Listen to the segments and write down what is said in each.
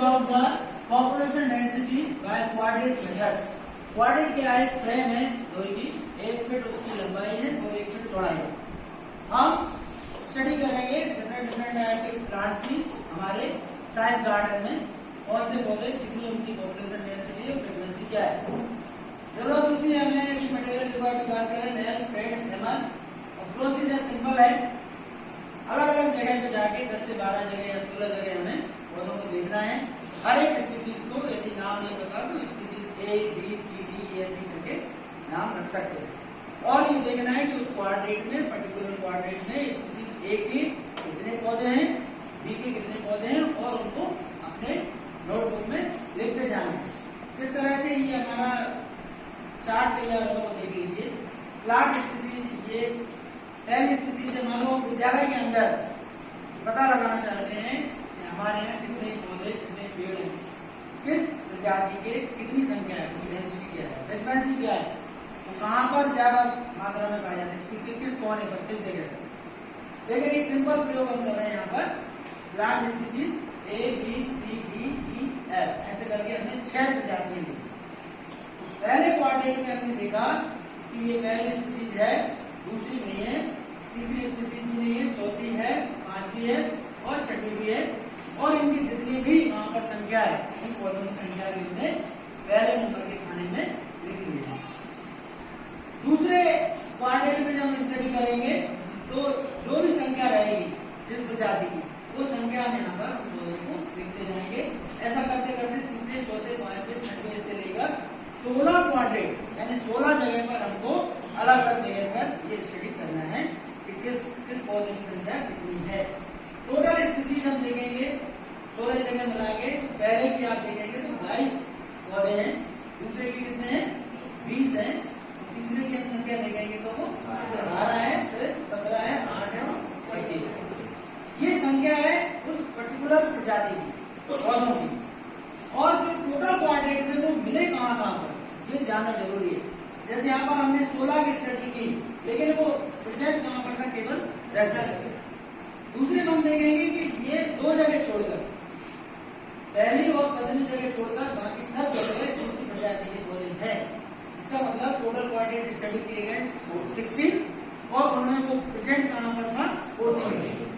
about the population density by quadrant method. Quadrant क्या है? Frame है लोहे की, 1 फीट उसकी लंबाई है और 1 फीट चौड़ाई है। हम स्टडी करेंगे डिफरेंट टाइप के प्लांट्स की हमारे साइंस गार्डन में। कौन से पौधे, कितनी उनकी पॉपुलेशन डेंसिटी और फ्रीक्वेंसी क्या है। जरूरत होती है हमें कि मटेरियल रिक्वायर्ड की बात करें, nail, paint, hammer. Procedure simple है, अलग अलग जगह पे जाके 10 से 12 जगह या 16 जगह हमें पौधों को देखना है। हर एक स्पीसीज को यदि नाम नहीं पता तो species A, B, C, D, E, F करके नाम रख सकते हैं। और ये देखना है कि उस क्वाड्रेंट में, पर्टिकुलर क्वाड्रेंट में स्पीसीज A के कितने पौधे हैं, B के कितने पौधे हैं और उनको अपने नोटबुक में लिखते जाना है। किस तरह से ये हमारा चार्ट तैयार होगा देख लीजिए। प्लांट स्पीसीज, ये 10 स्पीसीज है। मान लो विद्यालय के अंदर पता लगाना चाहते हैं कि हमारे यहाँ कितने पौधे, कितने पेड़ हैं, किस प्रजाति के कितनी संख्या है, उनकी डेंसिटी क्या है, फ्रीक्वेंसी क्या है, वो कहाँ पर ज्यादा मात्रा में पाया जाता है, किस कोने पर, किस जगह पर। लेकिन एक सिंपल प्रयोग हम कर रहे हैं यहाँ पर। Plant species A, B, C, D, E, F ऐसे करके हमने 6 प्रजातियां ली। पहले क्वाड्रेंट में हमने देखा कि ये पहली स्पीसीज है, दूसरी नहीं है, तीसरी स्पीसीज भी नहीं है, चौथी है, पांचवी है और छठी भी है। और इनकी जितनी भी वहां पर संख्या है, उन पौधों की संख्या भी हमने पहले नंबर के खाने में लिख ली है। दूसरे क्वाड्रेंट में जब हम स्टडी करेंगे तो जो भी संख्या रहेगी जिस प्रजाति की, वो संख्या में यहाँ पर पौधों को लिखते जाएंगे। ऐसा करते करते तीसरे, चौथे, पांचवें, छठवें से लेकर 16 क्वाड्रेंट यानी 16 जगह पर हमको अलग अलग जगह पर ये स्टडी करना है कि किस पौधे की संख्या कितनी है। टोटल स्पीसीज हम देखेंगे 16 जगह मिला के। पहले की आप देखेंगे तो 22 पौधे हैं, दूसरे के कितने हैं, 20 हैं, तीसरे की संख्या देखेंगे तो वो 12 है, फिर 17 है, 8 है और 25 है। ये संख्या है उस पर्टिकुलर प्रजाति की पौधों की। और जो टोटल क्वाड्रेंट में वो मिले कहाँ पर, ये जानना जरूरी है। जैसे यहाँ पर हमने 16 की स्टडी की, लेकिन वो प्रेजेंट कहाँ पर था, केवल 10। दूसरे में हम देखेंगे कि ये 2 जगह छोड़कर, पहली और 15वीं जगह छोड़कर बाकी सब जगह दूसरी प्रजाति के पौधे हैं। इसका मतलब टोटल क्वाड्रेंट स्टडी किए गए 16 और उनमें वो प्रेजेंट कहाँ पर था, 14।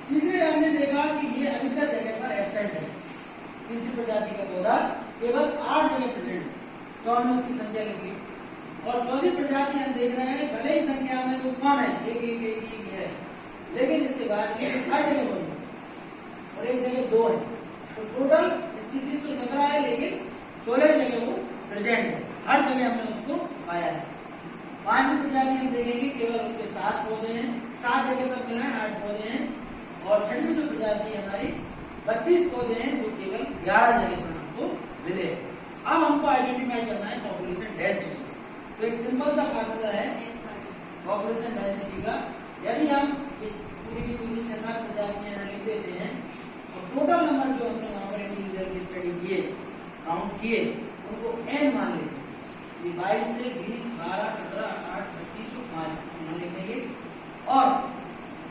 तीसरे हमने देखा कि ये अधिकतर जगह पर एब्सेंट है। तीसरी प्रजाति का पौधा केवल 8 जगह प्रेजेंट, तो हमने उसकी संख्या लिखी। और चौथी प्रजाति हम देख रहे हैं, भले ही संख्या में तो कम है, एक है, लेकिन इसके बाद हर जगह बनी और एक जगह 2 है। तो टोटल स्पीसीज तो 17 है, लेकिन 16 जगह वो प्रेजेंट है, हर जगह हमने उसको पाया है। 5वीं प्रजाति हम देखेंगे, केवल उसके 7 पौधे हैं, 7 जगह पर मिला है, 8 पौधे हैं। और 6वीं जो प्रजाति हमारी 32 पौधे हैं, जो केवल 11 जगह पर हमको मिले। अब हमको आइडेंटिफाई करना है पॉपुलेशन डेंसिटी। तो एक सिंपल सा फार्मूला है पॉपुलेशन डेंसिटी का। यदि हम पूरी की पूरी 6-7 प्रजातियां लिख देते हैं तो टोटल नंबर जो हमने वहां पर इंडिविजुअल की स्टडी किए, काउंट किए, उनको n मान लेते हैं। 22 से 20, 12, 17, 8, 25 और 5 लिखेंगे। और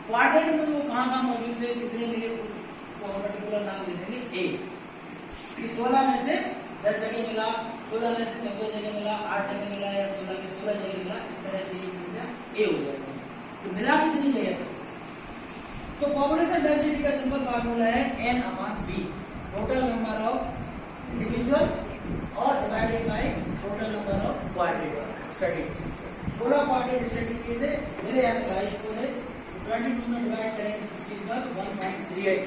क्वाड्रेंट में वो कहाँ मौजूद थे, कितने मिले, उसको पर्टिकुलर नाम लिखेंगे A। 16 में से 10 जगह मिला, 16 में से 14 जगह मिला, 8 जगह मिला या 16 में 16 जगह मिला, इस तरह से ये संख्या A हो जाएगी। तो मिला कितनी जगह पर। तो पॉपुलेशन डेंसिटी का सिंपल फार्मूला है n/b, total number of individual और divided by total number of quadrant study. 16 quadrant study किए थे, मेरे यहाँ 22 को थे, 22 में डिवाइड करेंगे 16 का 1.38।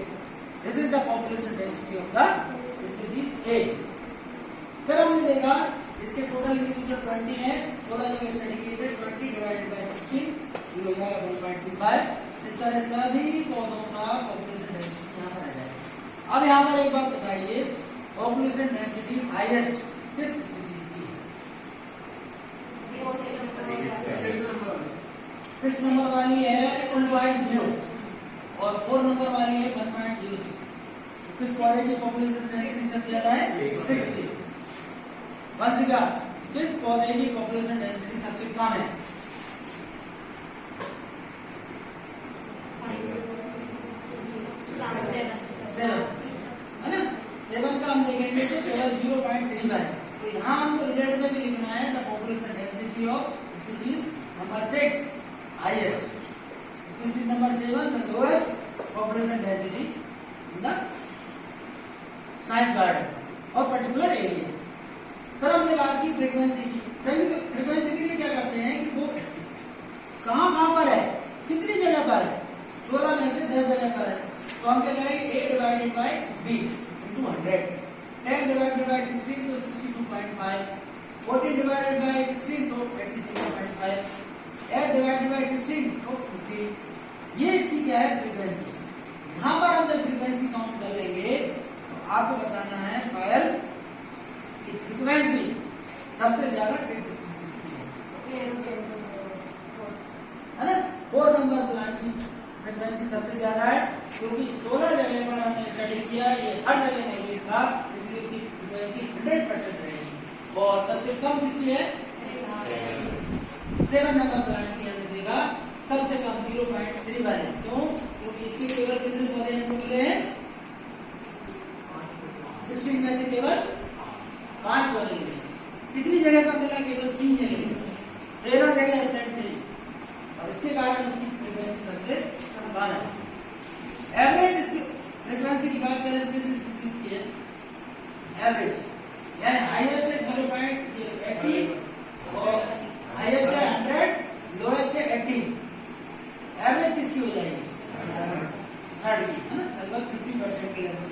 This is the population density of the species A। फिर हमने देखा इसके टोटल इंडिविजुअल 20 है, 16 जगह स्टडी किए थे, 20 डिवाइडेड बाय 16 हो जाएगा 1.25। इस तरह सभी पौधों का पॉपुलेशन डेंसिटी यहाँ पर आ जाएगा। अब यहाँ पर एक बात बताइए, पॉपुलेशन डेंसिटी हाईएस्ट किस स्पीसीज की है? 6 नंबर वाली है 1.0 और 4 नंबर वाली है 1.06। किस पौधे की पॉपुलेशन डेंसिटी सबसे ज्यादा है? 60। वंशिका, किस पौधे की पॉपुलेशन डेंसिटी सबसे कम है? 7 है ना। हम देखेंगे तो केवल 0.3 है। तो यहाँ हमको रिजल्ट में भी लिखना है the population density of species number 6 highest, species number 7 the lowest population density in the science garden और पर्टिकुलर एरिया। फिर हमने बात की फ्रीक्वेंसी की। फ्रीक्वेंसी के लिए क्या करते हैं कि वो कहाँ पर है, कितनी जगह पर है, 16 में से 10 जगह पर है, तो हम क्या करेंगे a divided by b into 100, 10 divided by 16 तो 62.5, 14 डिवाइडेड बाय 16 तो 86.5, 8 डिवाइडेड बाय 16 तो 50। ये इसकी क्या है फ्रीक्वेंसी। यहाँ पर हम जब फ्रीक्वेंसी काउंट कर लेंगे तो आपको बताना है पायल की फ्रीक्वेंसी सबसे ज्यादा किस स्पीसीज की है ना। 4 नंबर प्लांट की फ्रीक्वेंसी सबसे ज्यादा है क्योंकि 16 जगह पर हमने स्टडी किया, ये हर जगह नहीं था, इसलिए इसकी फ्रीक्वेंसी 100% रहेगी। और सबसे कम किसकी है 7 नंबर प्लांट की हमने देखा सबसे कम 0.3 है। क्यों? क्योंकि इसके केवल कितने पौधे हमको मिले हैं 16 में से केवल 5 पौधे मिले। कितनी जगह पर मिला? केवल 3 जगह मिला, 13 जगह एब्सेंट थी और इसके कारण उसकी फ्रीक्वेंसी सबसे कम है। एवरेज इसकी फ्रीक्वेंसी की बात करें तो किस स्पीसीज की है एवरेज, यानी हाईएस्ट है 0.80 और हाईएस्ट है 100, लोएस्ट है 80। एवरेज किसकी हो जाएगी थर्ड की, है ना, लगभग 50% के लगभग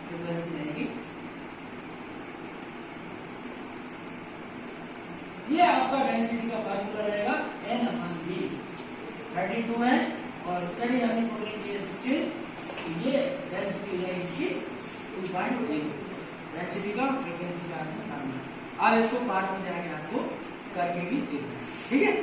फ्रीक्वेंसी रहेगी। ये आपका डेंसिटी का फार्मूला रहेगा n/b, 32 है और स्टडी हमने पूरी की है 16, ये डेंसिटी हो जाएगी इसकी 2.3 डेंसिटी का फ्रीक्वेंसी का फार्मूला। अब इसको पार्ट में जाके आपको करके भी देखना, ठीक है।